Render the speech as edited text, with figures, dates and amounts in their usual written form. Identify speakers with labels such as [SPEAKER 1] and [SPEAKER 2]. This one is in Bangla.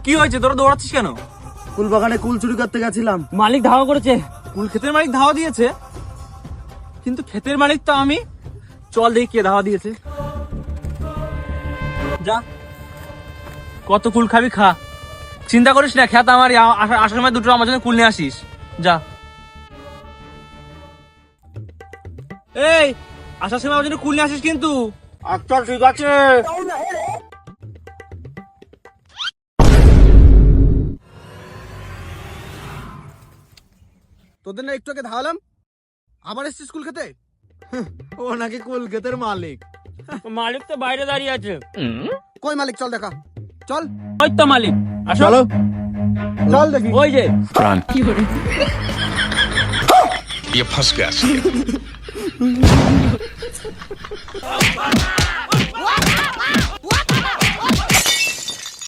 [SPEAKER 1] কি হয়েছে, তোরা দৌড়াচ্ছিস কেন?
[SPEAKER 2] কুল বাগানে কুল চুরি করতে গেছিলাম,
[SPEAKER 3] মালিক ধাওয়া করেছে।
[SPEAKER 1] কুল ক্ষেতের মালিক ধাওয়া দিয়েছে? কিন্তু ক্ষেতের মালিক তো আমি। চল দেখি কে ধাওয়া দিয়েছে। যা, কত কুল খাবি খা, চিন্তা করিস না। খেত আমার, আসার সময় দুটো আমার জন্য কুল নিয়ে আসিস। যা। এই, আসার সময় আমার জন্য কুল নিয়ে আসিস কিন্তু।
[SPEAKER 2] আচ্ছা ঠিক আছে। তোদের না একটু আগে ধাওয়ালাম, আবার এসছিস কুল খেতে? ও নাকি কুল ক্ষেতের মালিক।
[SPEAKER 3] মালিক তো বাইরে দাঁড়িয়ে আছে।
[SPEAKER 2] কই মালিক? চল দেখা, চল।
[SPEAKER 3] ওই তো মালিক, আসো।
[SPEAKER 2] চলো, চল দেখি।
[SPEAKER 3] ওই যে
[SPEAKER 4] ये फंस गया
[SPEAKER 5] What?